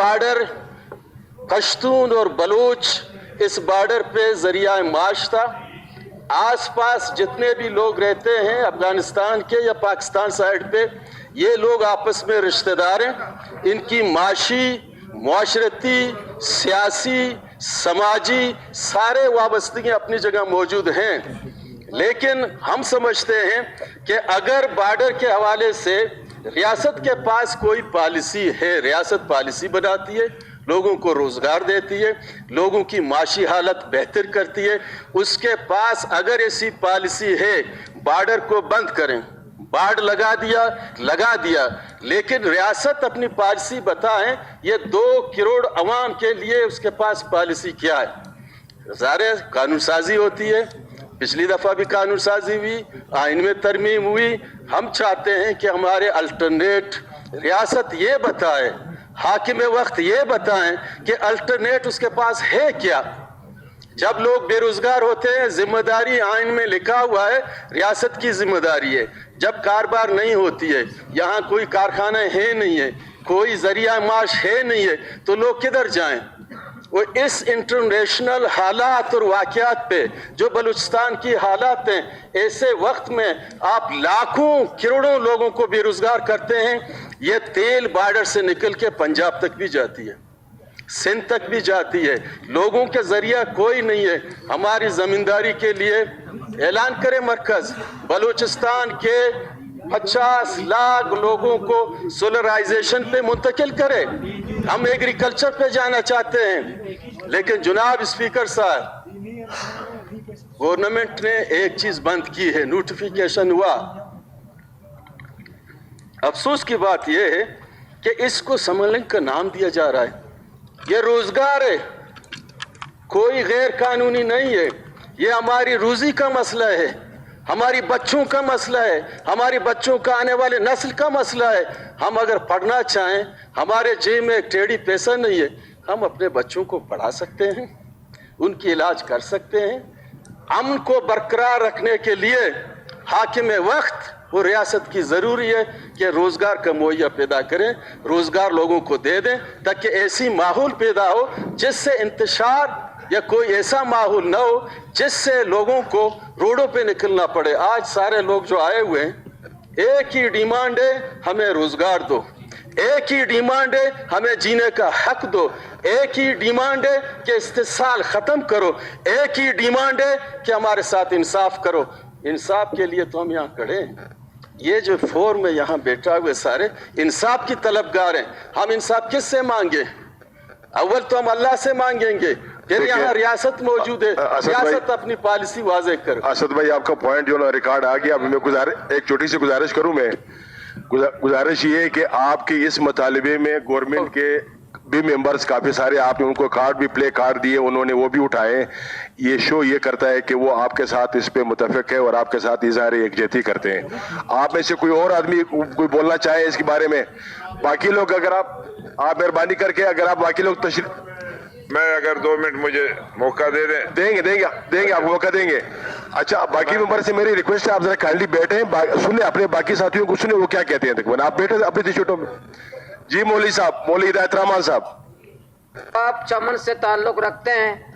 Border Pashtun और बलूच इस border पे जरिया माश था। आसपास जितने भी लोग रहते हैं अफगानिस्तान के या पाकिस्तान साइड पे, ये लोग आपस में रिश्तेदार हैं। इनकी माशी, मुआशरती, सियासी, समाजी सारे वाबस्तगियाँ अपनी जगह मौजूद हैं। लेकिन हम समझते हैं कि अगर बॉर्डर के हवाले से रियासत के पास कोई पॉलिसी है, रियासत पॉलिसी बनाती है, लोगों को रोजगार देती है, लोगों की माशी हालत बेहतर करती है, उसके पास अगर ऐसी पॉलिसी है बॉर्डर को बंद करें, बाड़ लगा दिया, लेकिन रियासत अपनी पॉलिसी बताएं, ये 2 करोड़ अवाम के लिए उसके पास पॉलिसी क्या है। ज़ाहिर कानून साजी होती है, पिछली दफ़ा भी कानून साजी हुई, आइन में तरमीम हुई। हम चाहते हैं कि हमारे अल्टरनेट रियासत ये बताए, हाकिम वक्त ये बताएं कि अल्टरनेट उसके पास है क्या। जब लोग बेरोजगार होते हैं, जिम्मेदारी आइन में लिखा हुआ है, रियासत की जिम्मेदारी है। जब कारोबार नहीं होती है, यहाँ कोई कारखाना है नहीं है, कोई जरिया माश है नहीं है, तो लोग किधर जाएं। वो इस इंटरनेशनल हालात और वाक़यात पे जो बलूचिस्तान की हालात हैं, ऐसे वक्त में आप लाखों करोड़ों लोगों को बेरोजगार करते हैं। ये तेल बॉर्डर से निकल के पंजाब तक भी जाती है, सिंध तक भी जाती है, लोगों के जरिया कोई नहीं है। हमारी जमींदारी के लिए ऐलान करे मरकज, बलूचिस्तान के 50 लाख लोगों को सोलराइजेशन पे मुंतकिल करे। हम एग्रीकल्चर पे जाना चाहते हैं, लेकिन जनाब स्पीकर साहब, गवर्नमेंट ने एक चीज बंद की है, नोटिफिकेशन हुआ। अफसोस की बात यह है कि इसको समलिंग का नाम दिया जा रहा है। ये रोजगार है, कोई गैर कानूनी नहीं है। ये हमारी रोजी का मसला है, हमारी बच्चों का मसला है, हमारी बच्चों का आने वाले नस्ल का मसला है। हम अगर पढ़ना चाहें, हमारे जेब में एक टेढ़ी पैसा नहीं है, हम अपने बच्चों को पढ़ा सकते हैं, उनकी इलाज कर सकते हैं। अमन को बरकरार रखने के लिए हाकिम वक्त वो रियासत की ज़रूरी है कि रोज़गार का मुहैया पैदा करें, रोज़गार लोगों को दे दें, ताकि ऐसी माहौल पैदा हो जिससे इंतशार या कोई ऐसा माहौल न हो जिससे लोगों को रोडों पे निकलना पड़े। आज सारे लोग जो आए हुए हैं, एक ही डिमांड है, हमें रोज़गार दो। एक ही डिमांड है, हमें जीने का हक दो। एक ही डिमांड है कि इस्तिसाल ख़त्म करो। एक ही डिमांड है कि हमारे साथ इंसाफ करो। इंसाफ के लिए तो हम यहाँ खड़े हैं। ये जो फोरम में यहाँ बैठा हुए सारे इंसाफ की तलबगार हैं। हम इंसाफ किससे मांगे? अव्वल तो हम अल्लाह से मांगेंगे, फिर यहाँ रियासत मौजूद है, रियासत अपनी पॉलिसी वाज़ेह करे। असद भाई, आपका पॉइंट जो ना रिकॉर्ड आ गया। अब मैं एक छोटी सी गुजारिश करूँ। मैं गुजारिश ये है कि आपके इस मुतालिबे में गवर्नमेंट के भी मेंबर्स काफी सारे, आपने उनको कार्ड भी, प्ले कार्ड दिए, उन्होंने वो भी उठाए। ये शो ये करता है कि वो आपके साथ इस पे मुतफिक है और आपके साथ इज़हार यकजहती करते हैं। आप में से कोई और आदमी कोई बोलना चाहे इसके बारे में? बाकी लोग, अगर आप मेहरबानी करके, अगर आप बाकी लोग मैं अगर 2 मिनट मुझे मौका दे दें। देंगे आप मौका देंगे। अच्छा, बाकी मेंबर से मेरी रिक्वेस्ट है, आप जरा काइंडली बैठे, सुने अपने बाकी साथियों को, सुने वो क्या कहते हैं। तकरीबन आप बैठे अपनी सीटों में। जी मौलवी साहब, मौलवी हिदायत रहमान साहब, आप चमन से ताल्लुक रखते हैं,